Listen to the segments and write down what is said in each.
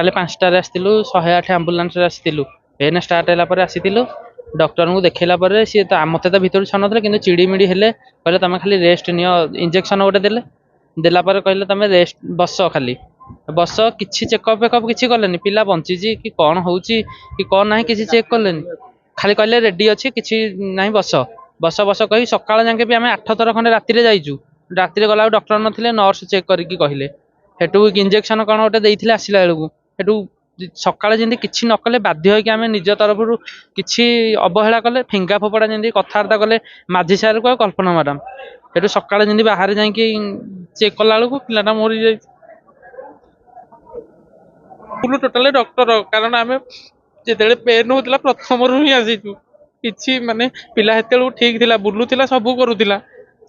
କାଲି 5টাରେ ଆସିଥିଲୁ 108 ଆମ୍ବୁଲାନ୍ସରେ ଆସିଥିଲୁ। ଏଇନେ ଷ୍ଟାର୍ଟ ହେଲା ପରେ ଆସିଥିଲୁ ଡକ୍ଟରଙ୍କୁ ଦେଖେଇଲା ପରେ ସିଏ ତ ମୋତେ ତ ଭିତରୁ ଛାଣୁଥିଲେ କିନ୍ତୁ ଚିଡ଼ିମିଡ଼ି ହେଲେ କହିଲେ ତମେ ଖାଲି ରେଷ୍ଟ ନିଅ ଇଞ୍ଜେକ୍ସନ ଗୋଟେ ଦେଲା ପରେ କହିଲେ ତମେ ରେଷ୍ଟ ବସ ଖାଲି ବସ କିଛି ଚେକଅପ୍ ଫେକଅପ୍ କିଛି କଲେନି ପିଲା ବଞ୍ଚିଛି କି କ'ଣ ହଉଛି କି କ'ଣ ନାହିଁ କିଛି ଚେକ୍ କଲେନି ଖାଲି କହିଲେ ରେଡି ଅଛି କିଛି ନାହିଁ ବସ ବସ ବସ କହି ସକାଳ ଯାକେ ବି ଆମେ 8 ଥର ଖଣ୍ଡେ ରାତିରେ ଯାଇଛୁ। ରାତିରେ ଗଲା ଡକ୍ଟର ନଥିଲେ ନର୍ସ ଚେକ୍ କରିକି କହିଲେ ସେଠୁ ଇଞ୍ଜେକ୍ସନ କ'ଣ ଗୋଟେ ଦେଇଥିଲେ ଆସିଲା ବେଳକୁ ସେଠୁ ସକାଳେ ଯେମିତି କିଛି ନ କଲେ ବାଧ୍ୟ ହୋଇକି ଆମେ ନିଜ ତରଫରୁ କିଛି ଅବହେଳା କଲେ ଫିଙ୍ଗା ଫୋପଡ଼ା ଯେମିତି କଥାବାର୍ତ୍ତା କଲେ ମାଝି ସାର୍କୁ ଆଉ କଳ୍ପନା ମ୍ୟାଡ଼ାମ ସେଠୁ ସକାଳେ ଯେମିତି ବାହାରେ ଯାଇକି ଚେକ୍ କଲା ବେଳକୁ ପିଲାଟା ମରିଯାଇଛି। ଟୋଟାଲି ଡକ୍ଟର କାରଣ ଆମେ ଯେତେବେଳେ ପେନ୍ ହଉଥିଲା ପ୍ରଥମରୁ ହିଁ ଆସିଛୁ କିଛି ମାନେ ପିଲା ସେତେବେଳକୁ ଠିକ ଥିଲା ବୁଲୁଥିଲା ସବୁ କରୁଥିଲା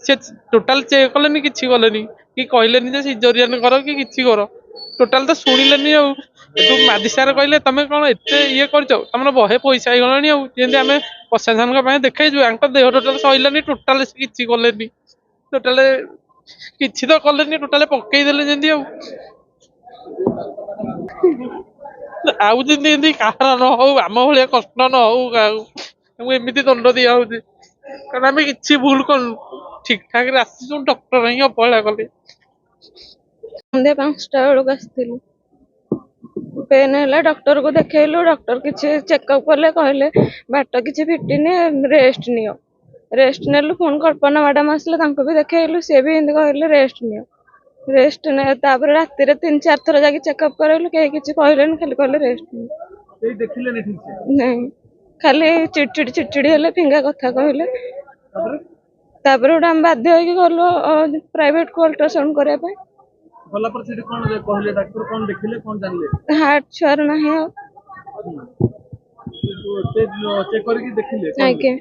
ସେ ଟୋଟାଲ ଚେକ୍ କଲେନି କିଛି କଲେନି କି କହିଲେନି ଯେ ସିଜରିଆନ କର କି କିଛି କର ଟୋଟାଲ ତ ଶୁଣିଲେନି ଆଉ ଏଠୁ ମାଝି ସାର୍ କହିଲେ ତମେ କ'ଣ ଏତେ ଇଏ କରିଛ ତମର ବହେ ପଇସା ହେଇଗଲାଣି ଆଉ ଯେମିତି ଆମେ ପ୍ରଶାସନଙ୍କ ପାଇଁ ଦେଖେଇଛୁ ଆଙ୍କ ଦେହ ଟୋଟାଲ ସହିଲାନି ଟୋଟାଲ କିଛି କଲେନି ଟୋଟାଲ କିଛି ତ କଲେନି ଟୋଟାଲ ପକେଇଦେଲେ ଯେମିତି ଆଉ ଯେମିତି ଏମିତି କାହାର ନ ହଉ ଆମ ଭଳିଆ କଷ୍ଟ ନ ହଉ କାହାକୁ ଏମିତି ଦଣ୍ଡ ଦିଆ ହଉଛି କାରଣ ଆମେ କିଛି ଭୁଲ କରୁନୁ ଠିକ ଠାକରେ ଆସିଛୁ ଡକ୍ଟର ହିଁ ଅବହେଳା କଲେ। ସନ୍ଧ୍ୟା 5ଟା ବେଳକୁ ଆସିଥିଲୁ ପେନ୍ ହେଲା ଡକ୍ଟରକୁ ଦେଖେଇଲୁ ଡକ୍ଟର କିଛି ଚେକଅପ୍ କଲେ କହିଲେ ବାଟ କିଛି ଫିଟିନି ରେଷ୍ଟ ନିଅ ରେଷ୍ଟ ନେଲୁ ପୁଣି କଳ୍ପନା ମ୍ୟାଡାମ ଆସିଲେ ତାଙ୍କୁ ବି ଦେଖେଇଲୁ ସିଏ ବି ଏମିତି କହିଲେ ରେଷ୍ଟ ନିଅ ରେଷ୍ଟ ନେ ତାପରେ ରାତିରେ 3-4 ଥର ଯାଇକି ଚେକଅପ୍ କରାଇଲୁ କେହି କିଛି କହିଲେନି ଖାଲି କହିଲେ ରେଷ୍ଟ ନିଅ ନାଇଁ ଖାଲି ଚିଡଚିଡି ହେଲେ ଫିଙ୍ଗା କଥା କହିଲେ ତାପରେ ଗୋଟେ ଆମେ ବାଧ୍ୟ ହେଇକି ଗଲୁ ପ୍ରାଇଭେଟକୁ ଅଲ୍ଟ୍ରାସାଉଣ୍ଡ କରିବା ପାଇଁ ହାର୍ଟ ଛୁଆର ନାହିଁ ଆଉ ଆଜ୍ଞା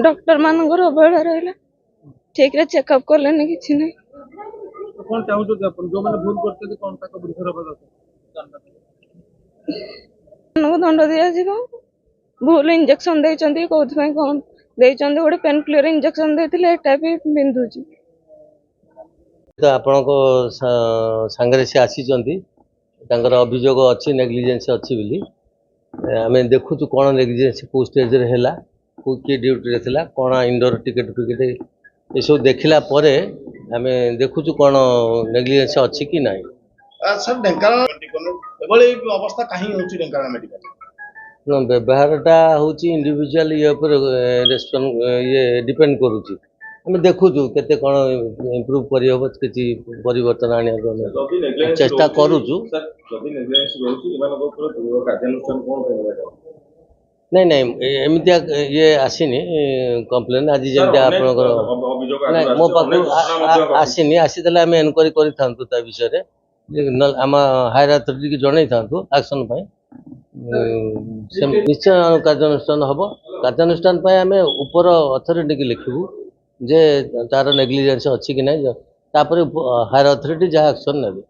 ଡକ୍ଟର ମାନଙ୍କର ଅବହେଳା ରହିଲା ଠିକରେ ଚେକଅପ୍ କଲେନି କିଛି ନାହିଁ ଦଣ୍ଡ ଦିଆଯିବ ଭୁଲ ଇଞ୍ଜେକ୍ସନ ଦେଇଛନ୍ତି କୋଉଥିପାଇଁ କ'ଣ ଦେଇଛନ୍ତି ଗୋଟେ ପେନ୍ କ୍ଲିୟର ଇଞ୍ଜେକ୍ସନ ଦେଇଥିଲେ ଏଟା ବି ବିନ୍ଧୁଛି ତ ଆପଣଙ୍କ ସାଙ୍ଗରେ ସେ ଆସିଛନ୍ତି ତାଙ୍କର ଅଭିଯୋଗ ଅଛି ନେଗ୍ଲିଜେନ୍ସ ଅଛି ବୋଲି ଆମେ ଦେଖୁଛୁ କ'ଣ ନେଗ୍ଲିଜେନ୍ସ କେଉଁ ଷ୍ଟେଜରେ ହେଲା କିଏ ଡ୍ୟୁଟିରେ ଥିଲା କ'ଣ ଇଣ୍ଡୋର ଟିକେଟ୍ ଫିକେଟ୍ ଏସବୁ ଦେଖିଲା ପରେ ଆମେ ଦେଖୁଛୁ କ'ଣ ନେଗ୍ଲିଜେନ୍ସ ଅଛି କି ନାହିଁ। ବ୍ୟବହାରଟା ହେଉଛି ଇଣ୍ଡିଭିଜୁଆଲ ଇଏ ଉପରେ ଇଏ ଡିପେଣ୍ଡ କରୁଛି ଆମେ ଦେଖୁଛୁ କେତେ କ'ଣ ଇମ୍ପ୍ରୁଭ୍ କରିହେବ କିଛି ପରିବର୍ତ୍ତନ ଆଣିବାକୁ ଆମେ ଚେଷ୍ଟା କରୁଛୁ। ନାଇଁ ଏମିତିଆ ଇଏ ଆସିନି କମ୍ପ୍ଲେନ୍ ଆଜି ଯେମିତି ଆପଣଙ୍କର ନାଇଁ ମୋ ପାଖକୁ ଆସିନି ଆସିଥିଲେ ଆମେ ଏନକ୍ୱାରି କରିଥାନ୍ତୁ ତା ବିଷୟରେ ଆମ ହାୟର ଅଥରିଟିକି ଜଣେଇଥାନ୍ତୁ ଆକ୍ସନ୍ ପାଇଁ ନିଶ୍ଚୟ କାର୍ଯ୍ୟାନୁଷ୍ଠାନ ହେବ କାର୍ଯ୍ୟାନୁଷ୍ଠାନ ପାଇଁ ଆମେ ଉପର ଅଥରିଟିକି ଲେଖିବୁ ଯେ ତାର ନେଗ୍ଲିଜେନ୍ସ ଅଛି କି ନାହିଁ ତାପରେ ହାୟର ଅଥରିଟି ଯାହା ଆକ୍ସନ୍ ନେବେ।